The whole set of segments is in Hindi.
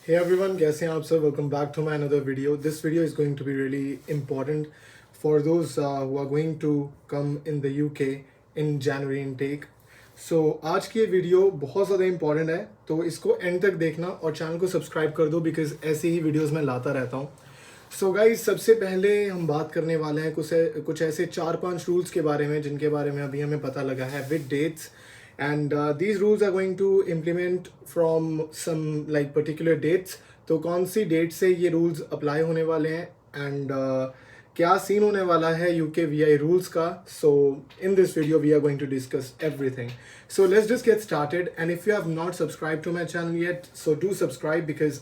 Hey everyone, कैसे हैं आप सब? Welcome back to my another video. This video is going to be really important for those who are going to come in the UK in January intake. So आज की ये वीडियो बहुत ज़्यादा इंपॉर्टेंट है, तो इसको एंड तक देखना और चैनल को सब्सक्राइब कर दो बिकॉज ऐसी ही वीडियोस मैं लाता रहता हूँ. सो गाइज, सबसे पहले हम बात करने वाले हैं कुछ ऐसे 4-5 रूल्स के बारे में जिनके बारे में अभी हमें पता लगा है with dates. And these rules are going to implement from some like particular dates. तो कौन सी डेट से ये रूल्स अप्लाई होने वाले हैं एंड क्या सीन होने वाला है यूके वीआई रूल्स का. So in this video we are going to discuss everything. So let's just get started and if you have not subscribe to my channel yet so do subscribe because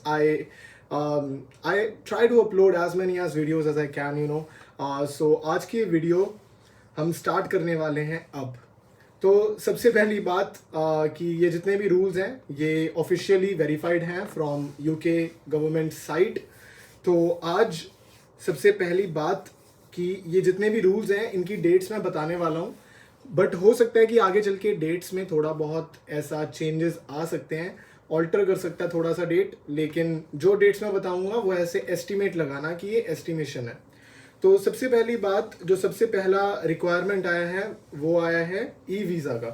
I try to upload as many as videos as I can, you know. So आज की वीडियो हम स्टार्ट करने वाले हैं अब. तो सबसे पहली बात कि ये जितने भी रूल्स हैं ये ऑफिशियली वेरीफाइड हैं फ्रॉम यूके गवर्नमेंट साइट. तो आज सबसे पहली बात कि ये जितने भी रूल्स हैं इनकी डेट्स मैं बताने वाला हूँ. बट हो सकता है कि आगे चल के डेट्स में थोड़ा बहुत ऐसा चेंजेस आ सकते हैं, ऑल्टर कर सकता है थोड़ा सा डेट. लेकिन जो डेट्स मैं बताऊँगा वो ऐसे एस्टिमेट लगाना कि ये एस्टिमेशन है. तो सबसे पहली बात, जो सबसे पहला रिक्वायरमेंट आया है वो आया है ई वीज़ा का.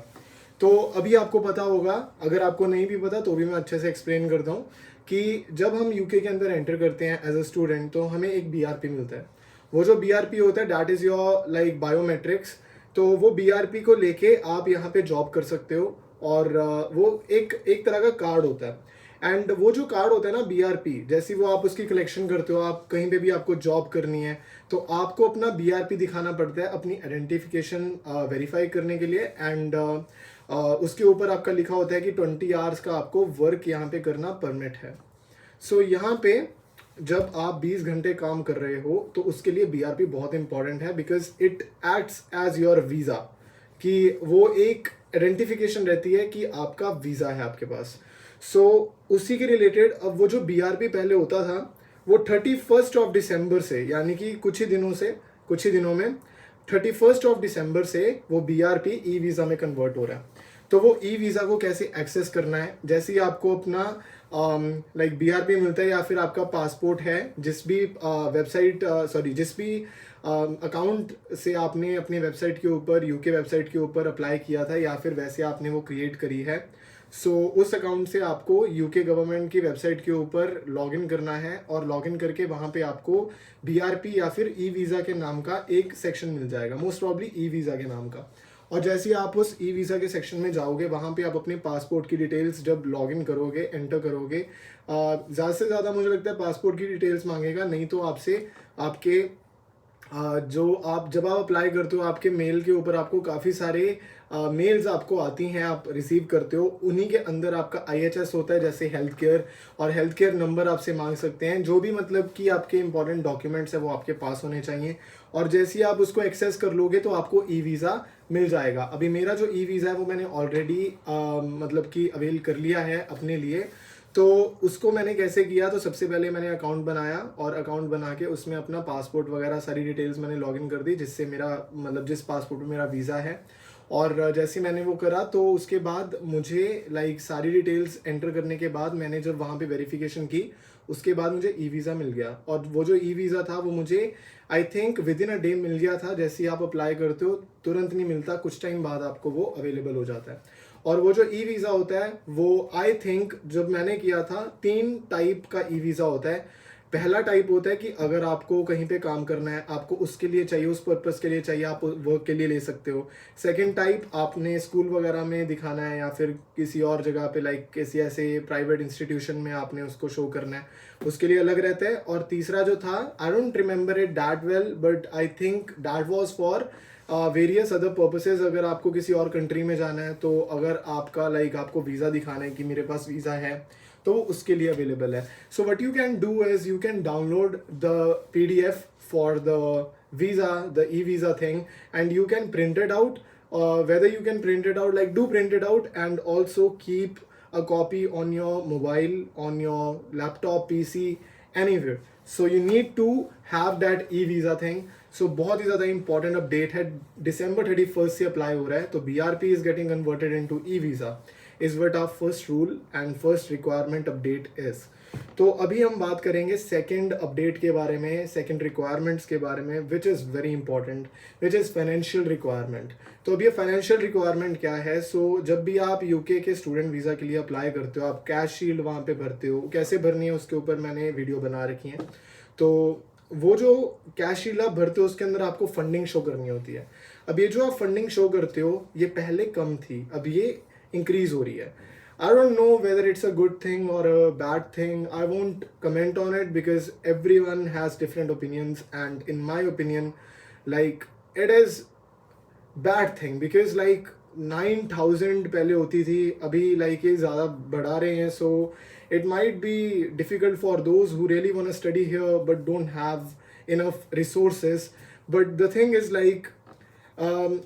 तो अभी आपको पता होगा, अगर आपको नहीं भी पता तो भी मैं अच्छे से एक्सप्लेन करता हूँ कि जब हम यूके के अंदर एंटर करते हैं एज अ स्टूडेंट तो हमें एक बीआरपी मिलता है. वो जो बीआरपी होता है that is your like biometrics. तो वो बीआरपी को लेके आप यहाँ पे जॉब कर सकते हो और वो एक तरह का कार्ड होता है. एंड वो जो कार्ड होता है ना बीआरपी, जैसी वो आप उसकी कलेक्शन करते हो, आप कहीं पे भी आपको जॉब करनी है तो आपको अपना बीआरपी दिखाना पड़ता है अपनी आइडेंटिफिकेशन वेरीफाई करने के लिए. एंड उसके ऊपर आपका लिखा होता है कि 20 आवर्स का आपको वर्क यहाँ पे करना परमिट है. सो यहाँ पे जब आप 20 घंटे काम कर रहे हो तो उसके लिए बीआरपी बहुत इंपॉर्टेंट है because it acts as your visa. कि वो एक आइडेंटिफिकेशन रहती है कि आपका वीज़ा है आपके पास. सो उसी के रिलेटेड अब वो जो बीआरपी पहले होता था वो 31 से, यानी कि कुछ ही दिनों में 31 से वो बीआरपी ई वीज़ा में कन्वर्ट हो रहा है. तो वो ई वीज़ा को कैसे एक्सेस करना है, जैसे ही आपको अपना लाइक बीआरपी मिलता है या फिर आपका पासपोर्ट है, जिस भी जिस भी अकाउंट से आपने अपनी वेबसाइट के ऊपर, यूके वेबसाइट के ऊपर अप्लाई किया था या फिर वैसे आपने वो क्रिएट करी है, सो उस अकाउंट से आपको यूके गवर्नमेंट की वेबसाइट के ऊपर लॉगिन करना है और लॉगिन करके वहाँ पे आपको बीआरपी या फिर ई वीज़ा के नाम का एक सेक्शन मिल जाएगा, मोस्ट प्रॉब्ली ई वीज़ा के नाम का. और जैसे ही आप उस ई वीज़ा के सेक्शन में जाओगे वहाँ पे आप अपने पासपोर्ट की डिटेल्स जब लॉगिन करोगे, एंटर करोगे, ज़्यादा से ज़्यादा मुझे लगता है पासपोर्ट की डिटेल्स मांगेगा. नहीं तो आपसे आपके जो आप जब आप अप्लाई करते हो आपके मेल के ऊपर आपको काफ़ी सारे मेल्स आपको आती हैं, आप रिसीव करते हो. उन्हीं के अंदर आपका आईएचएस होता है, जैसे हेल्थ केयर, और हेल्थ केयर नंबर आपसे मांग सकते हैं. जो भी मतलब कि आपके इंपॉर्टेंट डॉक्यूमेंट्स हैं वो आपके पास होने चाहिए. और जैसे ही आप उसको एक्सेस कर लोगे तो आपको ई वीज़ा मिल जाएगा. अभी मेरा जो ई वीज़ा है वो मैंने ऑलरेडी मतलब कि अवेल कर लिया है अपने लिए. तो उसको मैंने कैसे किया, तो सबसे पहले मैंने अकाउंट बनाया और अकाउंट बना के उसमें अपना पासपोर्ट वगैरह सारी डिटेल्स मैंने लॉगिन कर दी, जिससे मेरा मतलब जिस पासपोर्ट में मेरा वीज़ा है. और जैसे मैंने वो करा तो उसके बाद मुझे लाइक सारी डिटेल्स एंटर करने के बाद मैंने जब वहाँ पे वेरिफिकेशन की उसके बाद मुझे ई वीज़ा मिल गया. और वो जो ई वीज़ा था वो मुझे I think with in a day meal गया था. जैसे ही आप अप्लाई करते हो तुरंत नहीं मिलता, कुछ टाइम बाद आपको वो अवेलेबल हो जाता है. और वो जो ई वीज़ा होता है वो आई थिंक जब मैंने किया था 3 टाइप का ई वीज़ा होता है. पहला टाइप होता है कि अगर आपको कहीं पे काम करना है, आपको उसके लिए चाहिए, उस पर्पस के लिए चाहिए, आप वर्क के लिए ले सकते हो. सेकंड टाइप, आपने स्कूल वगैरह में दिखाना है या फिर किसी और जगह पे लाइक किसी ऐसे प्राइवेट इंस्टीट्यूशन में आपने उसको शो करना है, उसके लिए अलग रहता है. और तीसरा जो था, I don't remember it that well but I think that was for various other purposes. अगर आपको किसी और कंट्री में जाना है तो अगर आपका लाइक आपको वीज़ा दिखाना है कि मेरे पास वीज़ा है तो उसके लिए अवेलेबल है. So what you can do is you can download the PDF for the visa, the e visa thing, and you can print it out. whether you can print it out, like do print it out and also keep a copy on your mobile, on your laptop, PC, anywhere. So you need to have that e-visa thing. So बहुत ही ज़्यादा इंपॉर्टेंट अपडेट है, December 31 से अप्लाई हो रहा है. तो BRP is getting converted into e-visa is what our first rule and first requirement update is. तो अभी हम बात करेंगे सेकंड अपडेट के बारे में, सेकंड रिक्वायरमेंट्स के बारे में, which is very important, which is financial requirement. तो अब ये फाइनेंशियल रिक्वायरमेंट क्या है? सो जब भी आप यूके के स्टूडेंट वीज़ा के लिए अप्लाई करते हो, आप कैश शील्ड वहाँ पे भरते हो, कैसे भरनी है उसके ऊपर मैंने वीडियो बना रखी है। तो वो जो कैश शील्ड आप भरते हो उसके अंदर आपको फंडिंग शो करनी होती है। अब ये जो आप फंडिंग शो करते हो ये पहले कम थी, अब ये इंक्रीज हो रही है। I don't know whether it's a good thing or a bad thing. I won't comment on it because everyone has different opinions, and in my opinion, like it is bad thing because like 9,000 पहले होती थी, अभी like ये ज़्यादा बढ़ा रहे हैं, so it might be difficult for those who really want to study here but don't have enough resources. But the thing is like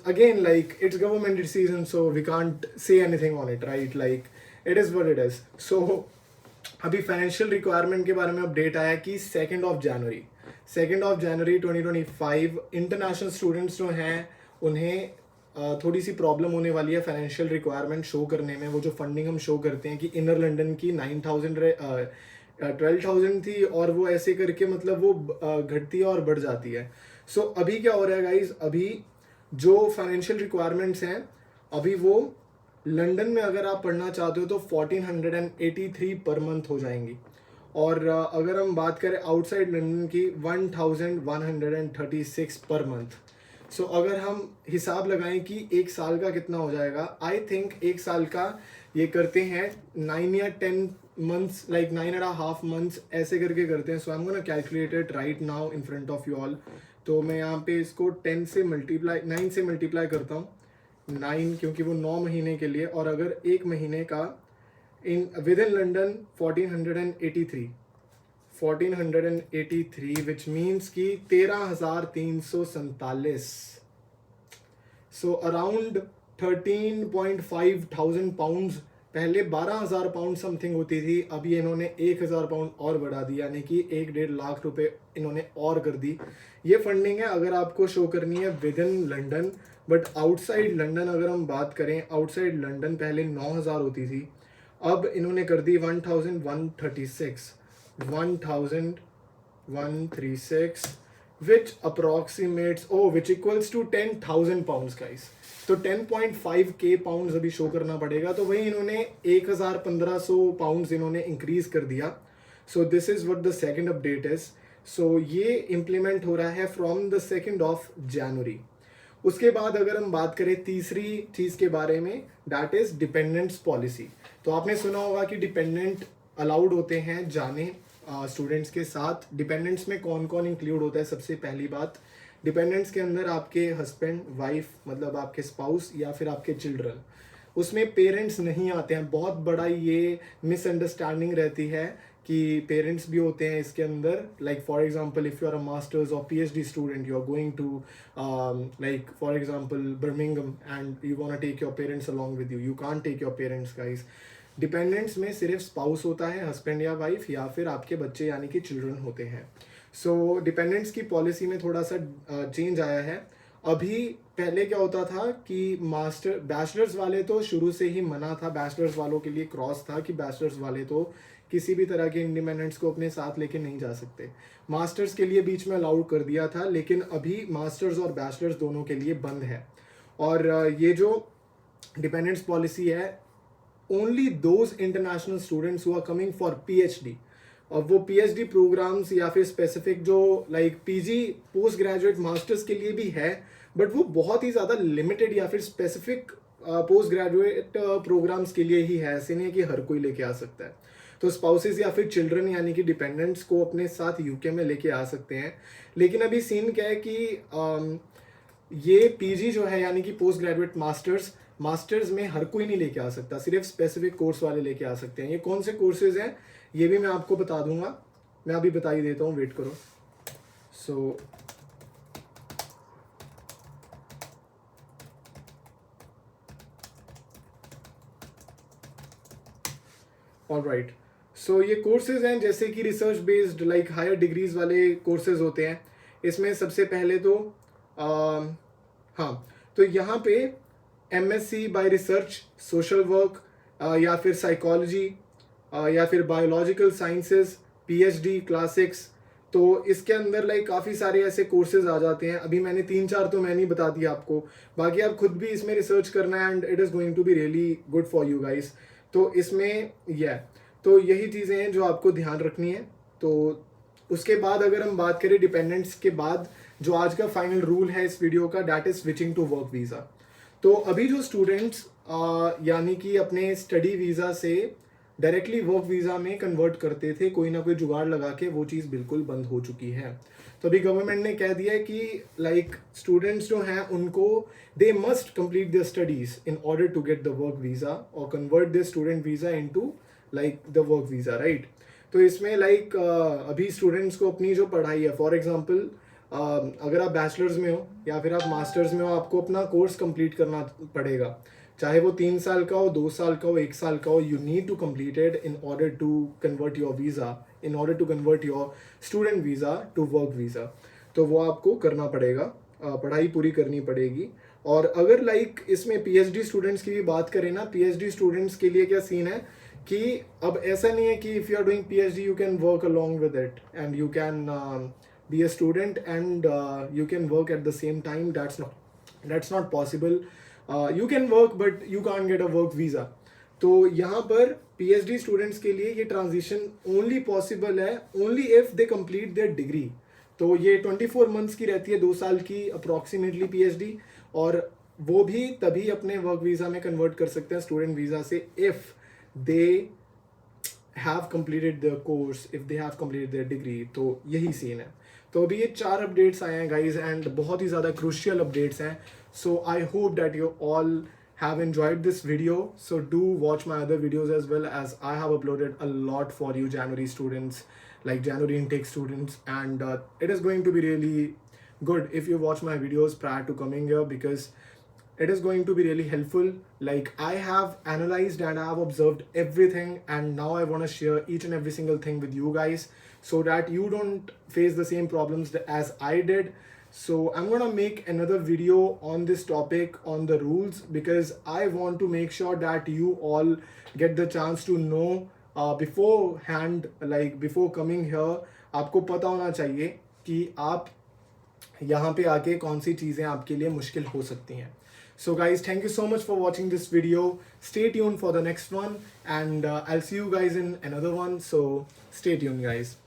again, like it's government decision, so we can't say anything on it, right? Like it is what it is. So अभी फाइनेंशियल रिक्वायरमेंट के बारे में अपडेट आया कि 2 जनवरी 2025 इंटरनेशनल स्टूडेंट्स जो हैं उन्हें थोड़ी सी प्रॉब्लम होने वाली है फाइनेंशियल रिक्वायरमेंट शो करने में। वो जो फंडिंग हम शो करते हैं कि इनर लंदन की 9,000 12,000 थी, और वो ऐसे करके मतलब वो घटती है और बढ़ जाती है। सो अभी क्या हो रहा है गाइज, अभी जो फाइनेंशियल रिक्वायरमेंट्स हैं अभी वो लंदन में अगर आप पढ़ना चाहते हो तो 1483 पर मंथ हो जाएंगी, और अगर हम बात करें आउटसाइड लंदन की 1136 पर मंथ। सो अगर हम हिसाब लगाएं कि एक साल का कितना हो जाएगा, आई थिंक एक साल का ये करते हैं 9 या 10 मंथ्स, लाइक 9.5 मंथ्स ऐसे करके करते हैं। So I am gonna calculate it right now in front of you all. तो मैं यहाँ पे इसको 9 से मल्टीप्लाई करता हूँ, 9 क्योंकि वो 9 महीने के लिए, और अगर एक महीने का in with in London 1483 which means कि 13,347। So around 13.5 thousand pounds. पहले 12,000 पाउंड समथिंग होती थी, अभी इन्होंने 1,000 पाउंड और बढ़ा दिया, यानी कि 1.5 लाख रुपए इन्होंने और कर दी। ये फंडिंग है अगर आपको शो करनी है with in London. But outside London अगर हम बात करें, आउटसाइड लंदन पहले 9,000 होती थी, अब इन्होंने कर दी 1,136 which approximates which equals to 10,000 pounds guys। तो 10.5k पाउंड्स अभी शो करना पड़ेगा, तो वही इन्होंने 1,1500 पाउंड्स इन्होंने इंक्रीज कर दिया। So this is what the second update is. सो ये इम्प्लीमेंट हो रहा है फ्रॉम द 2 जनवरी। उसके बाद अगर हम बात करें तीसरी चीज़ के बारे में, दैट इज डिपेंडेंट्स पॉलिसी। तो आपने सुना होगा कि डिपेंडेंट अलाउड होते हैं जाने स्टूडेंट्स के साथ। डिपेंडेंट्स में कौन कौन इंक्लूड होता है? सबसे पहली बात, डिपेंडेंट्स के अंदर आपके हस्बैंड वाइफ, मतलब आपके स्पाउस या फिर आपके चिल्ड्रन। उसमें पेरेंट्स नहीं आते हैं। बहुत बड़ा ये मिसअंडरस्टैंडिंग रहती है कि पेरेंट्स भी होते हैं इसके अंदर। Like for example if you are a masters और PhD student, you are going to like for example Birmingham and you want to take your parents along with you, you can't take your parents guys. Dependents में सिर्फ स्पाउस होता है, हस्बैंड या वाइफ, या फिर आपके बच्चे यानी कि चिल्ड्रन होते हैं। सो डिपेंडेंट्स की पॉलिसी में थोड़ा सा चेंज आया है। अभी पहले क्या होता था कि बैचलर्स वाले तो शुरू से ही मना था, बैचलर्स वालों के लिए क्रॉस था कि बैचलर्स वाले तो किसी भी तरह के इंडिपेंडेंट्स को अपने साथ लेके नहीं जा सकते। मास्टर्स के लिए बीच में अलाउड कर दिया था, लेकिन अभी मास्टर्स और बैचलर्स दोनों के लिए बंद है। और ये जो डिपेंडेंट्स पॉलिसी है, only those international students who are coming for PhD, और वो पीएचडी प्रोग्राम्स या फिर स्पेसिफिक जो like PG post graduate masters के लिए भी है, बट वो बहुत ही ज़्यादा लिमिटेड या फिर स्पेसिफिक पोस्ट ग्रेजुएट प्रोग्राम्स के लिए ही है। ऐसे नहीं है कि हर कोई लेके आ सकता है। तो स्पाउसेस या फिर चिल्ड्रन यानी कि डिपेंडेंट्स को अपने साथ यूके में लेके आ सकते हैं। लेकिन अभी सीन क्या है कि ये पीजी जो है यानी कि पोस्ट ग्रेजुएट मास्टर्स में हर कोई नहीं लेके आ सकता, सिर्फ स्पेसिफिक कोर्स वाले लेके आ सकते हैं। ये कौन से कोर्सेज हैं ये भी मैं आपको बता दूंगा, मैं अभी बता ही देता हूँ, वेट करो। सो ऑलराइट, सो ये कोर्सेज हैं जैसे कि research based like higher degrees वाले कोर्सेज होते हैं। इसमें सबसे पहले तो हाँ, तो यहाँ पे MSc bye research, social work या फिर साइकोलॉजी, या फिर बायोलॉजिकल साइंसेस, पीएचडी, क्लासिक्स। तो इसके अंदर लाइक काफ़ी सारे ऐसे कोर्सेज आ जाते हैं। अभी मैंने 3-4 तो मैंने ही बता दिया आपको, बाकी आप खुद भी इसमें रिसर्च करना है and it is going to be really good for you guys. तो इसमें तो यही चीज़ें हैं जो आपको ध्यान रखनी है। तो उसके बाद अगर हम बात करें डिपेंडेंट्स के बाद, जो आज का फाइनल रूल है इस वीडियो का, that is switching to work visa. तो अभी जो स्टूडेंट्स यानी कि अपने स्टडी वीज़ा से डायरेक्टली वर्क वीज़ा में कन्वर्ट करते थे, कोई ना कोई जुगाड़ लगा के, वो चीज़ बिल्कुल बंद हो चुकी है। तो अभी गवर्नमेंट ने कह दिया है कि लाइक स्टूडेंट्स जो हैं उनको they must complete their studies in order to get the work visa और convert their student visa into like the work visa, right. तो इसमें लाइक अभी स्टूडेंट्स को अपनी जो पढ़ाई है, फॉर एग्जांपल अगर आप बैचलर्स में हो या फिर आप मास्टर्स में हो, आपको अपना कोर्स कंप्लीट करना पड़ेगा, चाहे वो 3 साल का हो, 2 साल का हो, 1 साल का हो। You need to complete it in order to convert your visa, in order to convert your student visa to work visa. तो वो आपको करना पड़ेगा, पढ़ाई पूरी करनी पड़ेगी। और अगर लाइक इसमें पीएचडी स्टूडेंट्स की भी बात करें ना, पीएचडी स्टूडेंट्स के लिए क्या सीन है कि अब ऐसा नहीं है कि if you are doing PhD you can work along with it and you can be a student and you can work at the same time. That's not possible. You can work but you can't get a work visa. तो यहाँ पर पीएचडी स्टूडेंट्स के लिए ये ट्रांजिशन ओनली पॉसिबल है only if they complete their degree. तो ये 24 मंथ्स की रहती है, 2 साल की अप्रॉक्सीमेटली पीएचडी, और वो भी तभी अपने वर्क वीज़ा में कन्वर्ट कर सकते हैं स्टूडेंट वीज़ा से if they have completed there course, if they have completed there degree. तो यही सीन है। तो अभी ये 4 अपडेट्स आए हैं गाइज एंड बहुत ही ज़्यादा क्रूशियल अपडेट्स हैं। So I hope that you all have enjoyed this video. So do watch my other videos as well, as I have uploaded a lot for you January students, like January intake students, and it is going to be really good if you watch my videos prior to coming here, because it is going to be really helpful. Like I have analyzed and I have observed everything, and now I want to share each and every single thing with you guys so that you don't face the same problems as I did. So I'm gonna make another video on this topic, on the rules, because I want to make sure that you all get the chance to know beforehand, like before coming here, आपको पता होना चाहिए कि आप यहाँ पे आके कौन सी चीज़ें आपके लिए मुश्किल हो सकती हैं। So guys, thank you so much for watching this video. Stay tuned for the next one, and I'll see you guys in another one. So stay tuned guys.